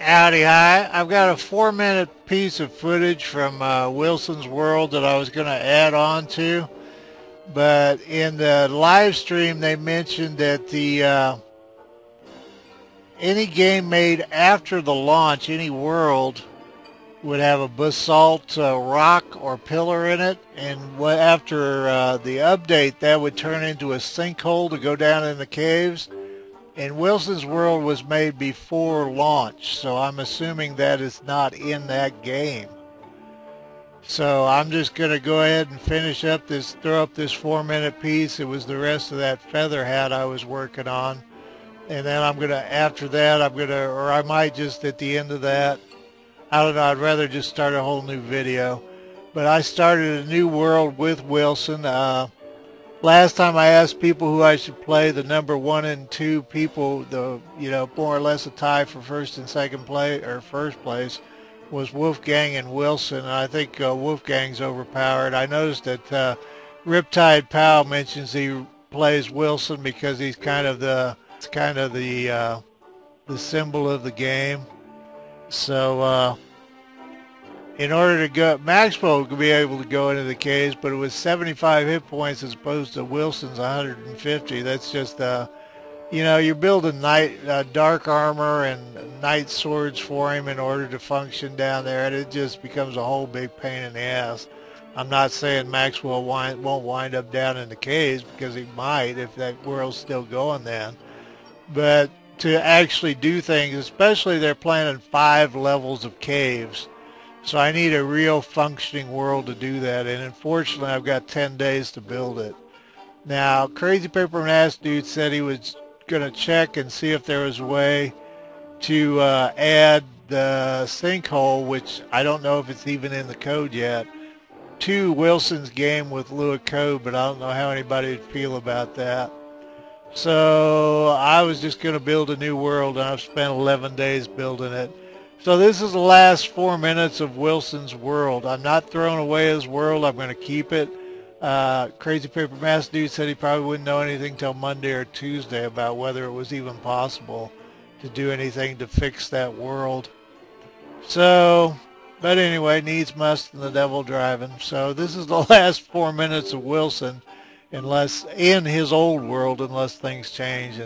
Howdy, hi. I've got a 4-minute piece of footage from Wilson's World that I was going to add on to, but in the live stream they mentioned that the any game made after the launch, any world would have a basalt rock or pillar in it, and after the update that would turn into a sinkhole to go down in the caves. And Wilson's World was made before launch, so I'm assuming that is not in that game. So I'm just going to go ahead and finish up this, throw up this 4-minute piece. It was the rest of that feather hat I was working on. And then I'm going to, after that, I'm going to, or I might just at the end of that, I don't know, I'd rather just start a whole new video. But I started a new world with Wilson. Last time I asked people who I should play, the number 1 and 2 people, more or less a tie for first and second place, or first place, was Wolfgang and Wilson. And I think Wolfgang's overpowered. I noticed that Riptide Powell mentions he plays Wilson because he's it's kind of the symbol of the game. So in order to go, Maxwell could be able to go into the caves, but it was 75 hit points as opposed to Wilson's 150. That's just, you're building dark armor and knight swords for him in order to function down there, and it just becomes a whole big pain in the ass. I'm not saying Maxwell won't wind up down in the caves, because he might if that world's still going then. But to actually do things, especially they're planning 5 levels of caves, so I need a real functioning world to do that, and unfortunately I've got 10 days to build it. Now, Crazy Paper Mask Dude said he was going to check and see if there was a way to add the sinkhole, which I don't know if it's even in the code yet, to Wilson's game with Lua Code, but I don't know how anybody would feel about that. So I was just going to build a new world, and I've spent 11 days building it. So this is the last 4 minutes of Wilson's World. I'm not throwing away his world. I'm going to keep it. Crazy Paper Mask Dude said he probably wouldn't know anything till Monday or Tuesday about whether it was even possible to do anything to fix that world. So, but anyway, needs must and the devil driving. So this is the last 4 minutes of Wilson, unless in his old world, unless things change.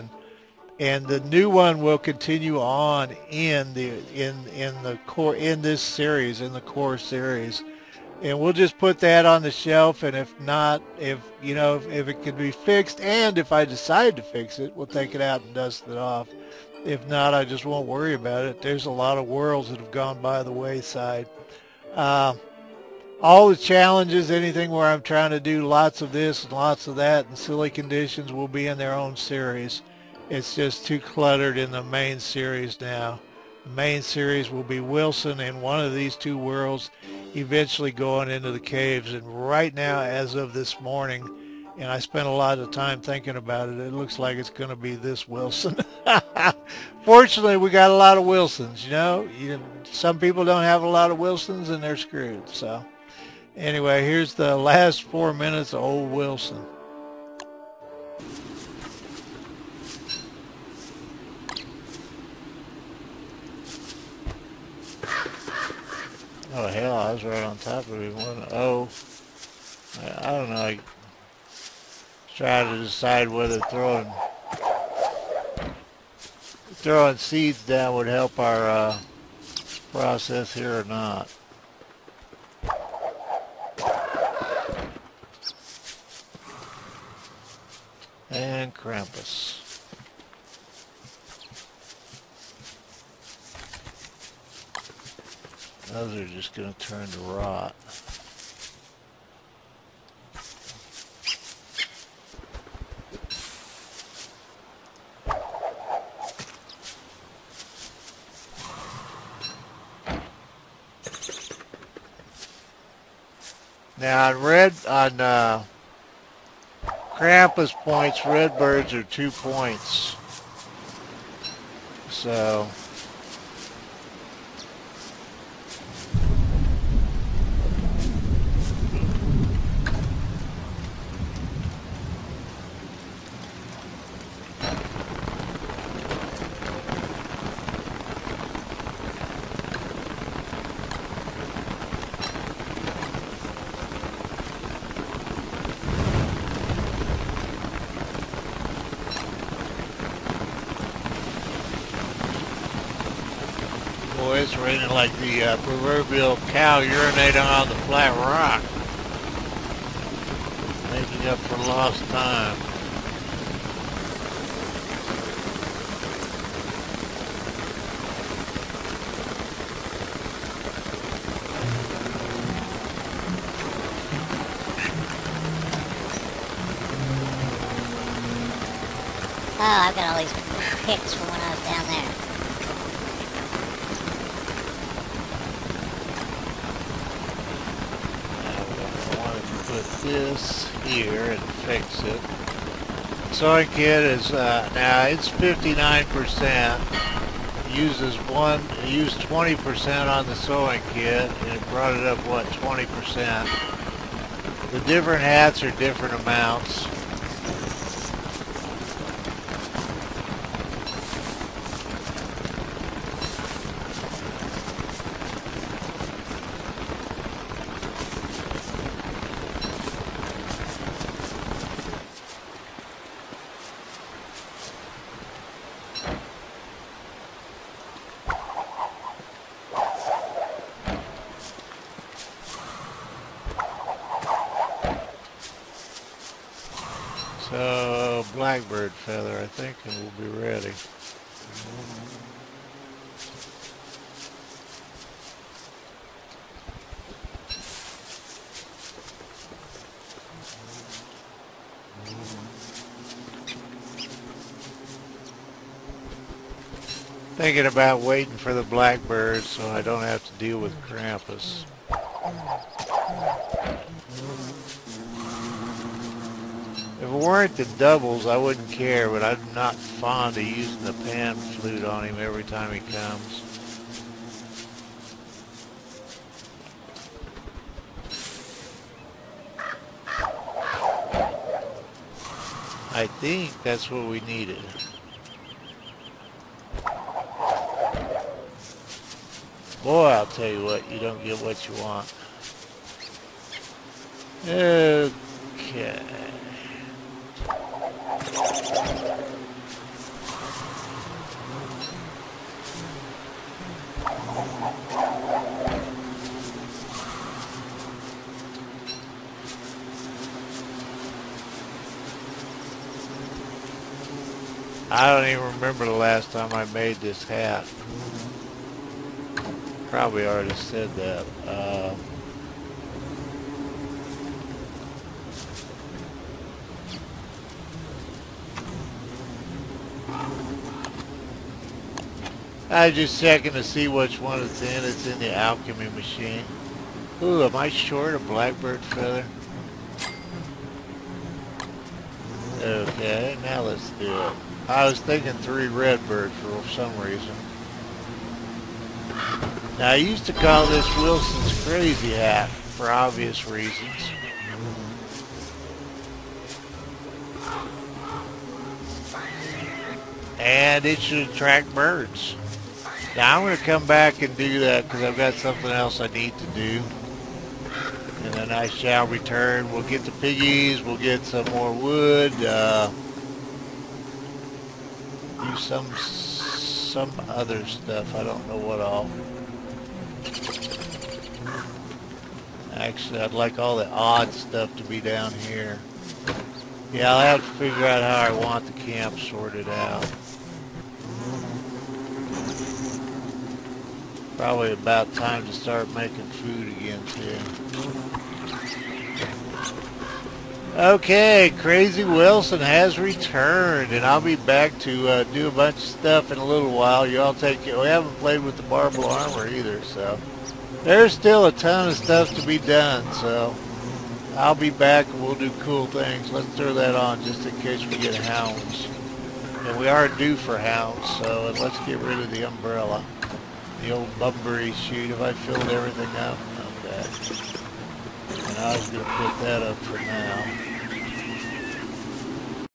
And the new one will continue on in the core series, and we'll just put that on the shelf. And if not, if it can be fixed, and if I decide to fix it, we'll take it out and dust it off. If not, I just won't worry about it. There's a lot of worlds that have gone by the wayside. All the challenges, anything where I'm trying to do lots of this and lots of that and silly conditions, will be in their own series. It's just too cluttered in the main series now. The main series will be Wilson in one of these 2 worlds, eventually going into the caves. And right now, as of this morning, and I spent a lot of time thinking about it, it looks like it's going to be this Wilson. Fortunately, we got a lot of Wilsons, Some people don't have a lot of Wilsons, and they're screwed. So anyway, here's the last 4 minutes of old Wilson. Oh hell, I was right on top of him. Oh, I don't know. I try to decide whether throwing seeds down would help our process here or not. And Krampus. Those are just going to turn to rot. Now on Krampus points, red birds are 2 points. So boy. It's raining like the proverbial cow urinating on the flat rock. Making up for lost time. Oh, I've got all these picks from when I was down there. Now I want to put this here and fix it. Sewing kit is now it's 59%. Used 20% on the sewing kit, and it brought it up what 20%. The different hats are different amounts. So, blackbird feather, I think, and we'll be ready. Thinking about waiting for the blackbird so I don't have to deal with Krampus. If it weren't the doubles, I wouldn't care, but I'm not fond of using the pan flute on him every time he comes. I think that's what we needed. Boy, I'll tell you what, you don't get what you want. Okay. I don't even remember the last time I made this hat. Probably already said that. I was just checking to see which one it's in. It's in the alchemy machine. Ooh, am I short a blackbird feather? Okay, now let's do it. I was thinking 3 redbird for some reason. Now I used to call this Wilson's crazy hat for obvious reasons. And it should attract birds. Now I'm going to come back and do that because I've got something else I need to do. And then I shall return. We'll get the piggies. We'll get some more wood. Do some other stuff. I don't know what all. Actually, I'd like all the odd stuff to be down here. Yeah, I'll have to figure out how I want the camp sorted out. Probably about time to start making food again, too. Okay, Crazy Wilson has returned, and I'll be back to do a bunch of stuff in a little while. You all take care. We haven't played with the marble armor either, so there's still a ton of stuff to be done, so I'll be back and we'll do cool things. Let's throw that on just in case we get hounds. And we are due for hounds, so let's get rid of the umbrella. The old Bunbury chute. Have I filled everything up? Okay. And I was going to put that up for now.